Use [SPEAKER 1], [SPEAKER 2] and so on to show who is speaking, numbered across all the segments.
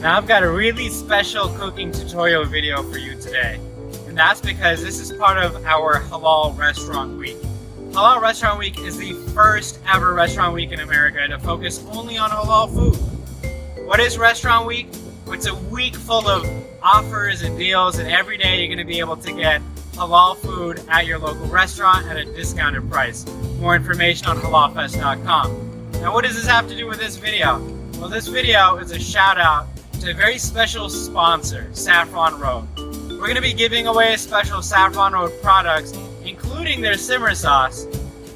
[SPEAKER 1] Now I've got a really special cooking tutorial video for you today. And that's because this is part of our Halal Restaurant Week. Halal Restaurant Week is the first ever restaurant week in America to focus only on halal food. What is Restaurant Week? It's a week full of offers and deals, and every day you're going to be able to get halal food at your local restaurant at a discounted price. More information on HalalFest.com. Now what does this have to do with this video? Well, this video is a shout out to a very special sponsor, Saffron Road. We're going to be giving away special Saffron Road products, including their simmer sauce.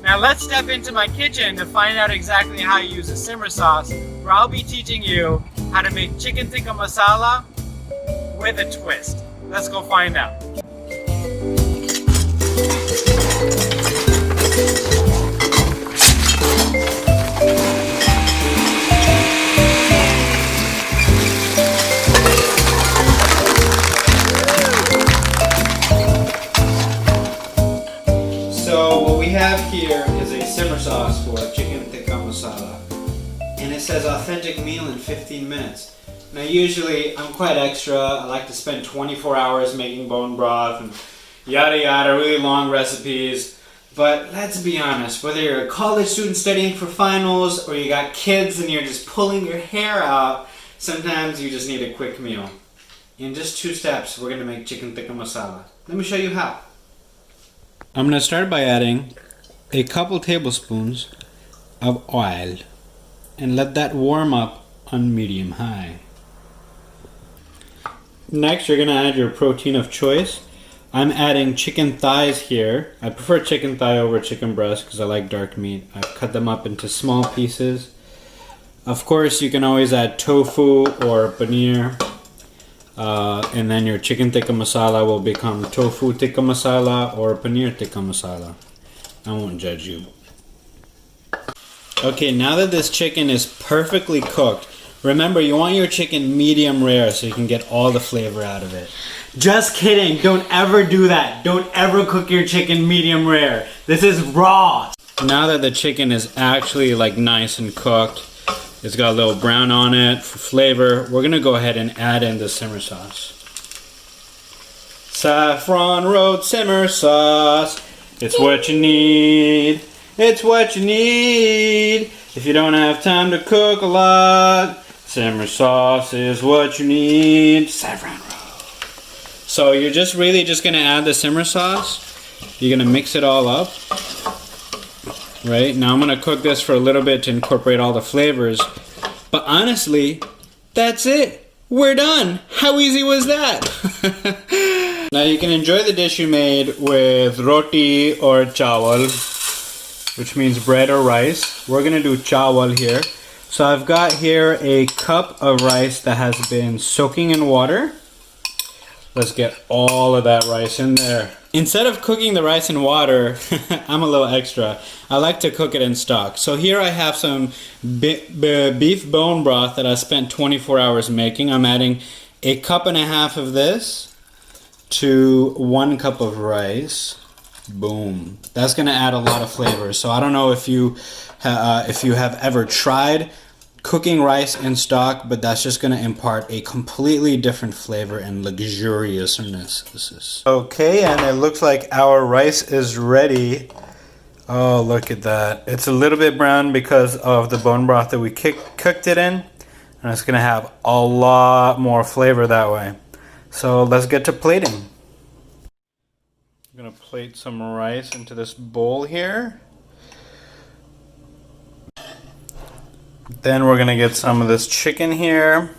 [SPEAKER 1] Now let's step into my kitchen to find out exactly how you use a simmer sauce, where I'll be teaching you how to make chicken tikka masala with a twist. Let's go find out.
[SPEAKER 2] So what we have here is a simmer sauce for chicken tikka masala, and it says authentic meal in 15 minutes. Now usually I'm quite extra. I like to spend 24 hours making bone broth and yada yada, really long recipes. But let's be honest, whether you're a college student studying for finals or you got kids and you're just pulling your hair out, sometimes you just need a quick meal. In just 2 steps, we're going to make chicken tikka masala. Let me show you how. I'm going to start by adding a couple tablespoons of oil and let that warm up on medium high. Next, you're going to add your protein of choice. I'm adding chicken thighs here. I prefer chicken thigh over chicken breast because I like dark meat. I've cut them up into small pieces. Of course, you can always add tofu or paneer. And then your chicken tikka masala will become tofu tikka masala or paneer tikka masala. I won't judge you. Okay, now that this chicken is perfectly cooked, remember you want your chicken medium rare so you can get all the flavor out of it. Just kidding, don't ever do that. Don't ever cook your chicken medium rare. This is raw. Now that the chicken is actually like nice and cooked, it's got a little brown on it for flavor, we're gonna go ahead and add in the simmer sauce. Saffron Road Simmer Sauce. It's what you need. It's what you need. If you don't have time to cook a lot, simmer sauce is what you need. Saffron Road. So you're just really just gonna add the simmer sauce. You're gonna mix it all up. Right, now I'm gonna cook this for a little bit to incorporate all the flavors. But honestly, that's it. We're done. How easy was that? Now you can enjoy the dish you made with roti or chawal, which means bread or rice. We're gonna do chawal here. So I've got here a cup of rice that has been soaking in water. Let's get all of that rice in there. Instead of cooking the rice in water, I'm a little extra. I like to cook it in stock. So here I have some beef bone broth that I spent 24 hours making. I'm adding a cup and a half of this to 1 cup of rice. Boom. That's gonna add a lot of flavor. So I don't know if you have ever tried cooking rice in stock, but that's just going to impart a completely different flavor and luxuriousness. This is okay, and it looks like our rice is ready. Oh, look at that. It's a little bit brown because of the bone broth that we cooked it in, and it's going to have a lot more flavor that way. So let's get to plating. I'm going to plate some rice into this bowl here. Then we're gonna get some of this chicken here.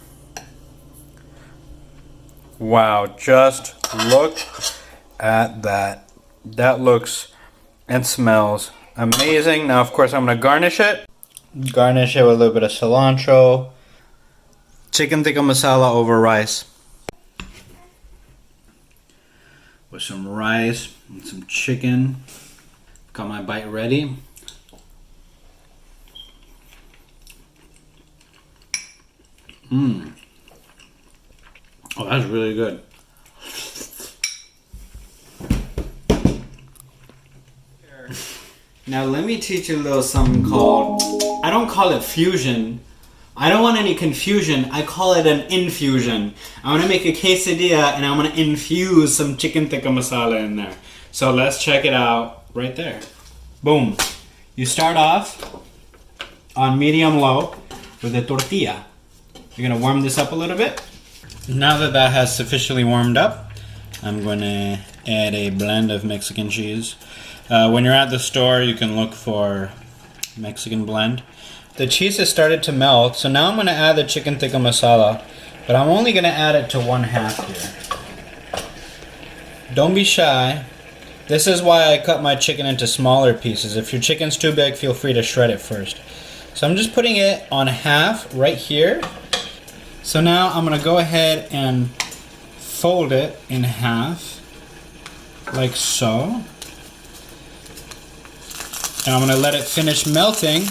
[SPEAKER 2] Wow, just look at that. That looks and smells amazing. Now, of course, I'm gonna garnish it. Garnish it with a little bit of cilantro. Chicken tikka masala over rice. With some rice and some chicken. Got my bite ready. Oh, that's really good. Now let me teach you a little something called, I don't call it fusion, I don't want any confusion. I call it an infusion. I want to make a quesadilla and I want to infuse some chicken tikka masala in there. So let's check it out right there. Boom. You start off on medium-low with a tortilla. You're going to warm this up a little bit. Now that that has sufficiently warmed up, I'm going to add a blend of Mexican cheese. When you're at the store, you can look for Mexican blend. The cheese has started to melt, so now I'm going to add the chicken tikka masala, but I'm only going to add it to 1/2 here. Don't be shy. This is why I cut my chicken into smaller pieces. If your chicken's too big, feel free to shred it first. So I'm just putting it on half right here. So now I'm going to go ahead and fold it in half, like so. And I'm going to let it finish melting.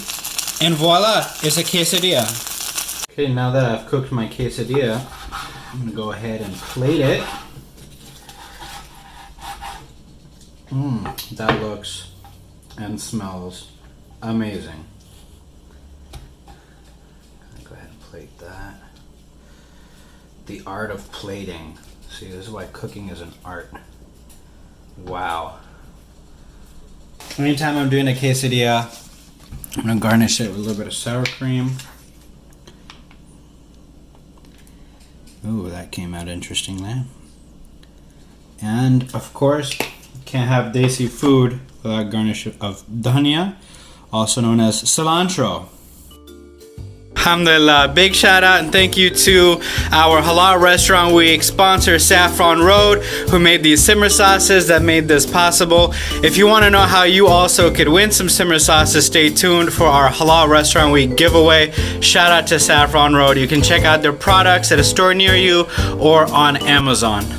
[SPEAKER 2] And voila, it's a quesadilla. Okay, now that I've cooked my quesadilla, I'm going to go ahead and plate it. That looks and smells amazing. Go ahead and plate that. The art of plating. See, this is why cooking is an art. Wow. Anytime I'm doing a quesadilla, I'm going to garnish it with a little bit of sour cream. Ooh, that came out interestingly. And, of course, can't have desi food without garnish of dhania, also known as cilantro. Alhamdulillah, big shout out and thank you to our Halal Restaurant Week sponsor Saffron Road, who made these simmer sauces that made this possible. If you want to know how you also could win some simmer sauces, stay tuned for our Halal Restaurant Week giveaway. Shout out to Saffron Road. You can check out their products at a store near you or on Amazon.